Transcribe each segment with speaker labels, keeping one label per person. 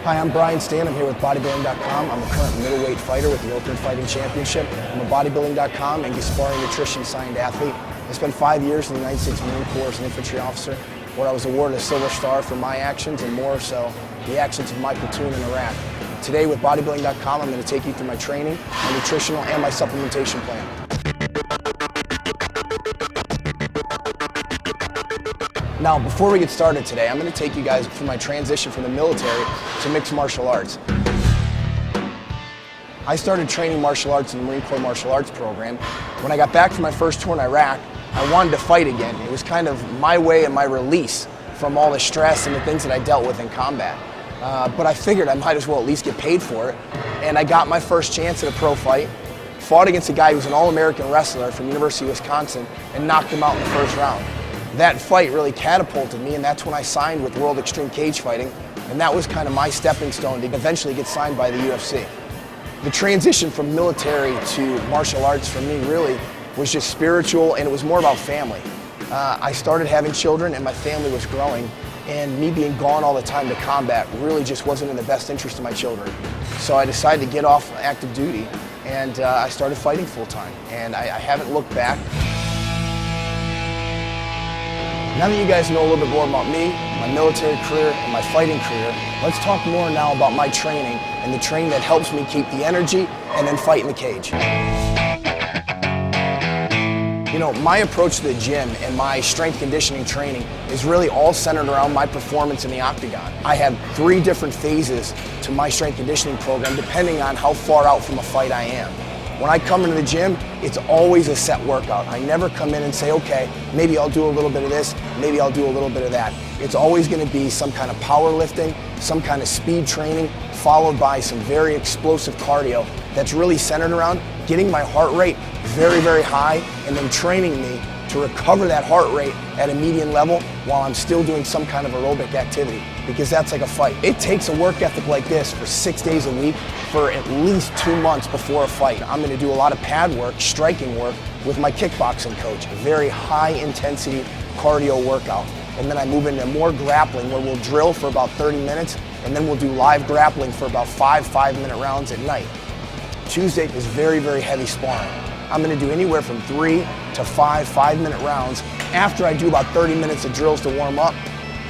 Speaker 1: Hi, I'm Brian Stann. I'm here with bodybuilding.com. I'm a current middleweight fighter with the Ultimate Fighting Championship. I'm a bodybuilding.com and sparring nutrition signed athlete. I spent 5 years in the United States Marine Corps as an infantry officer, where I was awarded a Silver Star for my actions and more so the actions of my platoon in Iraq. Today with bodybuilding.com, I'm going to take you through my training, my nutritional, and my supplementation plan. Now, before we get started today, I'm going to take you guys through my transition from the military to mixed martial arts. I started training martial arts in the Marine Corps Martial Arts program. When I got back from my first tour in Iraq, I wanted to fight again. It was kind of my way and my release from all the stress and the things that I dealt with in combat. But I figured I might as well at least get paid for it. And I got my first chance at a pro fight, fought against a guy who was an All-American wrestler from University of Wisconsin, and knocked him out in the first round. That fight really catapulted me, and that's when I signed with World Extreme Cage Fighting, and that was kind of my stepping stone to eventually get signed by the UFC. The transition from military to martial arts for me really was just spiritual, and it was more about family. I started having children and my family was growing, and me being gone all the time to combat really just wasn't in the best interest of my children. So I decided to get off active duty, and I started fighting full time, and I haven't looked back. Now that you guys know a little bit more about me, my military career, and my fighting career, let's talk more now about my training and the training that helps me keep the energy and then fight in the cage. You know, my approach to the gym and my strength conditioning training is really all centered around my performance in the octagon. I have 3 different phases to my strength conditioning program depending on how far out from a fight I am. When I come into the gym, it's always a set workout. I never come in and say, okay, maybe I'll do a little bit of this, maybe I'll do a little bit of that. It's always going to be some kind of powerlifting, some kind of speed training, followed by some very explosive cardio that's really centered around getting my heart rate very, very high and then training me to recover that heart rate at a median level while I'm still doing some kind of aerobic activity, because that's like a fight. It takes a work ethic like this for 6 days a week for at least 2 months before a fight. I'm going to do a lot of pad work, striking work with my kickboxing coach, a very high intensity cardio workout. And then I move into more grappling where we'll drill for about 30 minutes and then we'll do live grappling for about 5 5-minute rounds at night. Tuesday is very, very heavy sparring. I'm going to do anywhere from 3 to 5 5-minute rounds. After I do about 30 minutes of drills to warm up,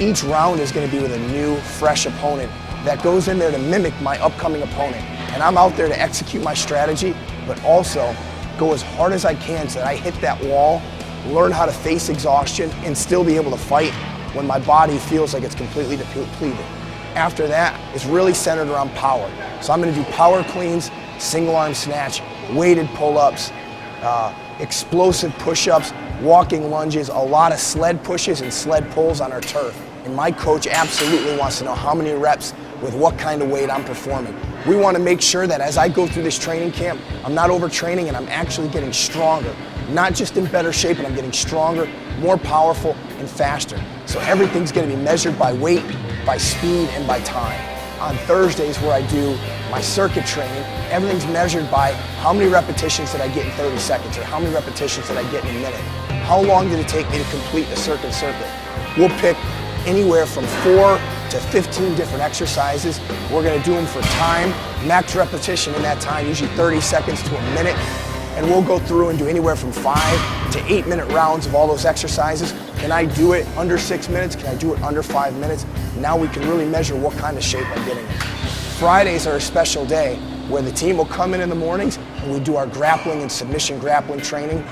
Speaker 1: each round is going to be with a new, fresh opponent that goes in there to mimic my upcoming opponent. And I'm out there to execute my strategy, but also go as hard as I can so that I hit that wall, learn how to face exhaustion, and still be able to fight when my body feels like it's completely depleted. After that, it's really centered around power. So I'm going to do power cleans, single arm snatch, weighted pull-ups, explosive push-ups, walking lunges, a lot of sled pushes and sled pulls on our turf. And my coach absolutely wants to know how many reps with what kind of weight I'm performing. We want to make sure that as I go through this training camp, I'm not overtraining and I'm actually getting stronger. Not just in better shape, but I'm getting stronger, more powerful, and faster. So everything's going to be measured by weight, by speed, and by time. On Thursdays where I do my circuit training, everything's measured by how many repetitions did I get in 30 seconds or how many repetitions did I get in a minute. How long did it take me to complete the circuit? We'll pick anywhere from 4 to 15 different exercises. We're going to do them for time, max repetition in that time, usually 30 seconds to a minute. And we'll go through and do anywhere from 5 to 8-minute rounds of all those exercises. Can I do it under 6 minutes? Can I do it under 5 minutes? Now we can really measure what kind of shape I'm getting in. Fridays are a special day where the team will come in the mornings and we do our grappling and submission grappling training,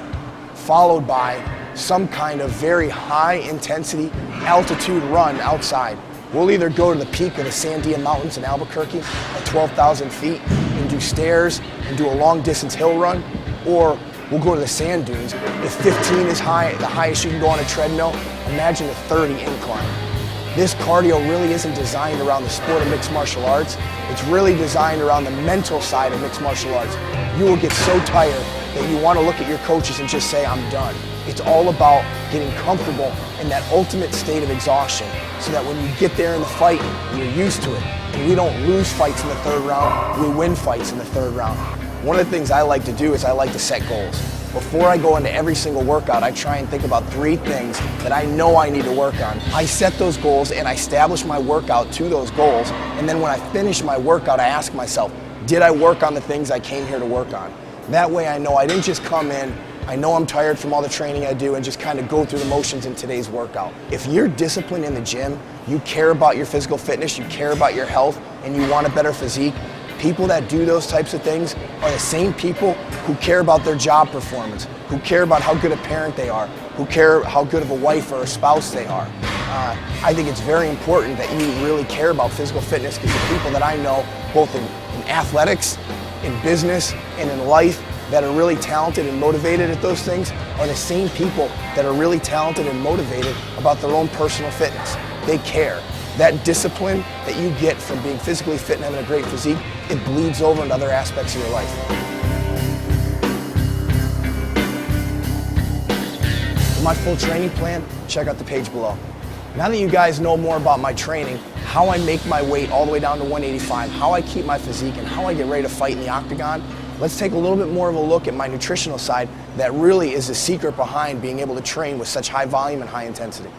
Speaker 1: followed by some kind of very high intensity altitude run outside. We'll either go to the peak of the Sandia Mountains in Albuquerque at 12,000 feet and do stairs and do a long distance hill run, or we'll go to the sand dunes. If 15 is high, the highest you can go on a treadmill, imagine a 30 incline. This cardio really isn't designed around the sport of mixed martial arts. It's really designed around the mental side of mixed martial arts. You will get so tired that you want to look at your coaches and just say, I'm done. It's all about getting comfortable in that ultimate state of exhaustion so that when you get there in the fight, you're used to it. And we don't lose fights in the 3rd round, we win fights in the 3rd round. One of the things I like to do is I like to set goals. before I go into every single workout, I try and think about 3 things that I know I need to work on. I set those goals and I establish my workout to those goals. And then when I finish my workout, I ask myself, did I work on the things I came here to work on? That way I know I didn't just come in, I know I'm tired from all the training I do and just kind of go through the motions in today's workout. If you're disciplined in the gym, you care about your physical fitness, you care about your health, and you want a better physique, people that do those types of things are the same people who care about their job performance, who care about how good a parent they are, who care how good of a wife or a spouse they are. I think it's very important that you really care about physical fitness because the people that I know, both in athletics, in business, and in life, that are really talented and motivated at those things are the same people that are really talented and motivated about their own personal fitness. They care. That discipline that you get from being physically fit and having a great physique, it bleeds over into other aspects of your life. For my full training plan, check out the page below. Now that you guys know more about my training, how I make my weight all the way down to 185, how I keep my physique, and how I get ready to fight in the octagon, let's take a little bit more of a look at my nutritional side that really is the secret behind being able to train with such high volume and high intensity.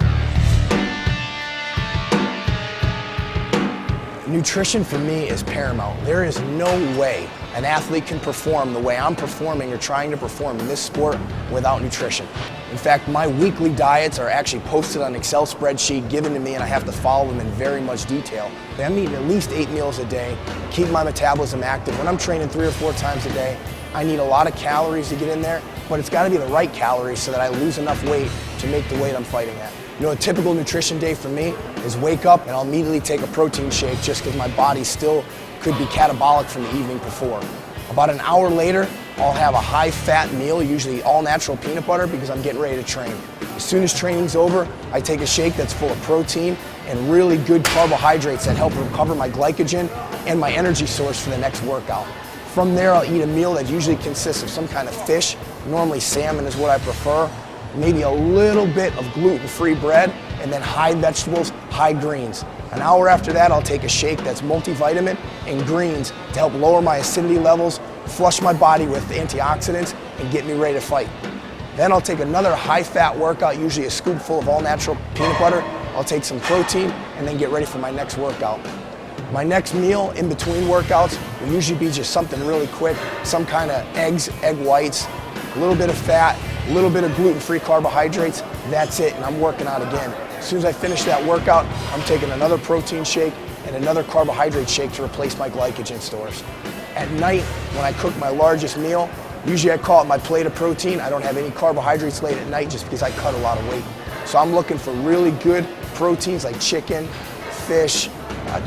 Speaker 1: Nutrition for me is paramount. There is no way an athlete can perform the way I'm performing or trying to perform in this sport without nutrition. In fact, my weekly diets are actually posted on an Excel spreadsheet given to me and I have to follow them in very much detail. I'm eating at least 8 meals a day, keep my metabolism active. When I'm training 3 or 4 times a day, I need a lot of calories to get in there, but it's got to be the right calories so that I lose enough weight to make the weight I'm fighting at. You know, a typical nutrition day for me is wake up and I'll immediately take a protein shake just because my body still could be catabolic from the evening before. About an hour later, I'll have a high-fat meal, usually all-natural peanut butter because I'm getting ready to train. As soon as training's over, I take a shake that's full of protein and really good carbohydrates that help recover my glycogen and my energy source for the next workout. From there, I'll eat a meal that usually consists of some kind of fish. Normally salmon is what I prefer. Maybe a little bit of gluten-free bread, and then high vegetables, high greens. An hour after that, I'll take a shake that's multivitamin and greens to help lower my acidity levels, flush my body with antioxidants, and get me ready to fight. Then I'll take another high-fat workout, usually a scoop full of all-natural peanut butter. I'll take some protein, and then get ready for my next workout. My next meal in between workouts will usually be just something really quick, some kind of eggs, egg whites, a little bit of fat, a little bit of gluten-free carbohydrates. That's it, and I'm working out again. As soon as I finish that workout, I'm taking another protein shake and another carbohydrate shake to replace my glycogen stores. At night, when I cook my largest meal, usually I call it my plate of protein. I don't have any carbohydrates late at night just because I cut a lot of weight. So I'm looking for really good proteins like chicken, fish,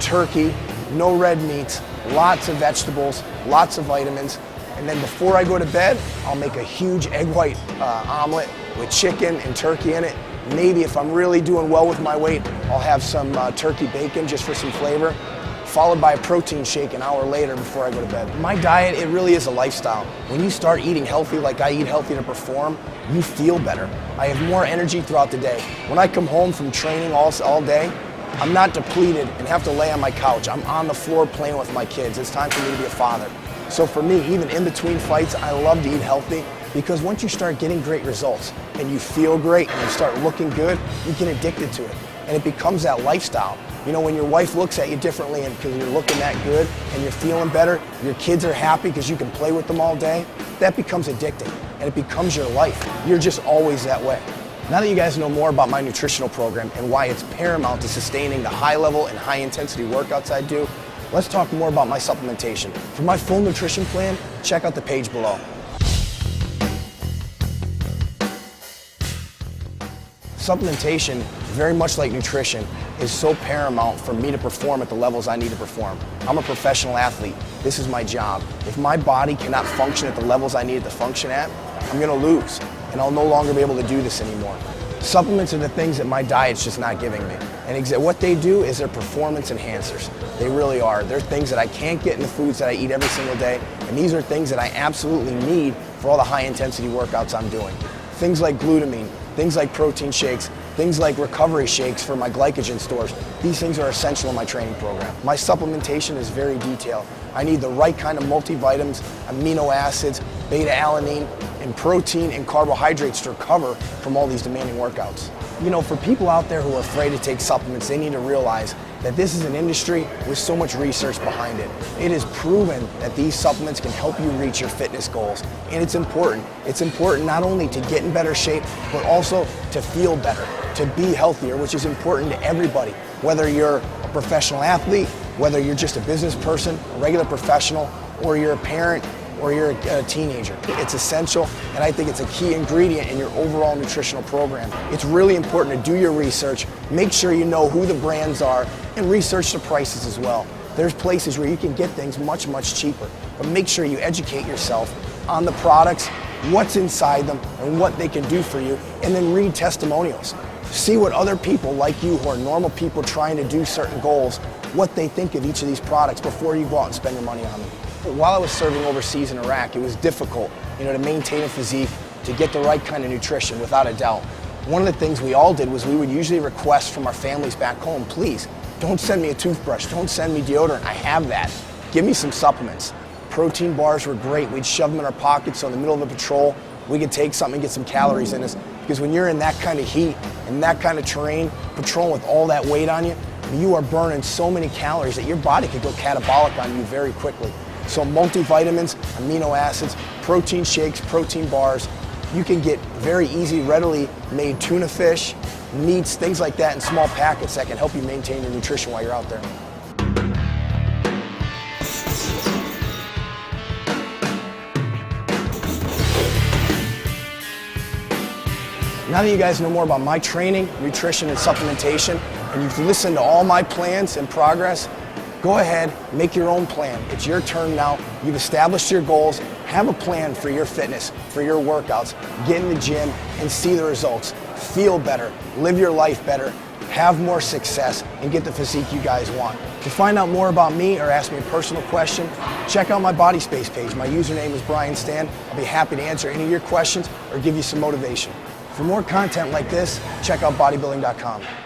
Speaker 1: turkey, no red meats, lots of vegetables, lots of vitamins. And then before I go to bed, I'll make a huge egg white omelet with chicken and turkey in it. Maybe if I'm really doing well with my weight, I'll have some turkey bacon just for some flavor, followed by a protein shake an hour later before I go to bed. My diet, it really is a lifestyle. When you start eating healthy like I eat healthy to perform, you feel better. I have more energy throughout the day. When I come home from training all day, I'm not depleted and have to lay on my couch. I'm on the floor playing with my kids. It's time for me to be a father. So for me, even in between fights, I love to eat healthy because once you start getting great results and you feel great and you start looking good, you get addicted to it. And it becomes that lifestyle. You know, when your wife looks at you differently and because you're looking that good and you're feeling better, your kids are happy because you can play with them all day, that becomes addicting and it becomes your life. You're just always that way. Now that you guys know more about my nutritional program and why it's paramount to sustaining the high level and high intensity workouts I do, let's talk more about my supplementation. For my full nutrition plan, check out the page below. Supplementation, very much like nutrition, is so paramount for me to perform at the levels I need to perform. I'm a professional athlete. This is my job. If my body cannot function at the levels I need it to function at, I'm going to lose, and I'll no longer be able to do this anymore. Supplements are the things that my diet's just not giving me. And what they do is they're performance enhancers. They really are. They're things that I can't get in the foods that I eat every single day, and these are things that I absolutely need for all the high intensity workouts I'm doing. Things like glutamine, things like protein shakes, things like recovery shakes for my glycogen stores. These things are essential in my training program. My supplementation is very detailed. I need the right kind of multivitamins, amino acids, beta-alanine, and protein and carbohydrates to recover from all these demanding workouts. You know, for people out there who are afraid to take supplements, they need to realize that this is an industry with so much research behind it. It is proven that these supplements can help you reach your fitness goals. And it's important. It's important not only to get in better shape, but also to feel better, to be healthier, which is important to everybody. Whether you're a professional athlete, whether you're just a business person, a regular professional, or you're a parent, or you're a teenager. It's essential, and I think it's a key ingredient in your overall nutritional program. It's really important to do your research, make sure you know who the brands are, and research the prices as well. There's places where you can get things much, much cheaper, but make sure you educate yourself on the products, what's inside them, and what they can do for you, and then read testimonials. See what other people like you, who are normal people trying to do certain goals, what they think of each of these products before you go out and spend your money on them. While I was serving overseas in Iraq, it was difficult, to maintain a physique, to get the right kind of nutrition, without a doubt. One of the things we all did was we would usually request from our families back home, please, don't send me a toothbrush, don't send me deodorant, I have that. Give me some supplements. Protein bars were great. We'd shove them in our pockets, so in the middle of a patrol, we could take something and get some calories in us. Because when you're in that kind of heat, and that kind of terrain, patrolling with all that weight on you, you are burning so many calories that your body could go catabolic on you very quickly. So multivitamins, amino acids, protein shakes, protein bars, you can get very easy, readily made tuna fish, meats, things like that in small packets that can help you maintain your nutrition while you're out there. Now that you guys know more about my training, nutrition, and supplementation, and you've listened to all my plans and progress, go ahead, make your own plan. It's your turn now. You've established your goals. Have a plan for your fitness, for your workouts. Get in the gym and see the results. Feel better, live your life better, have more success, and get the physique you guys want. To find out more about me or ask me a personal question, check out my Body Space page. My username is Brian Stann. I'll be happy to answer any of your questions or give you some motivation. For more content like this, check out bodybuilding.com.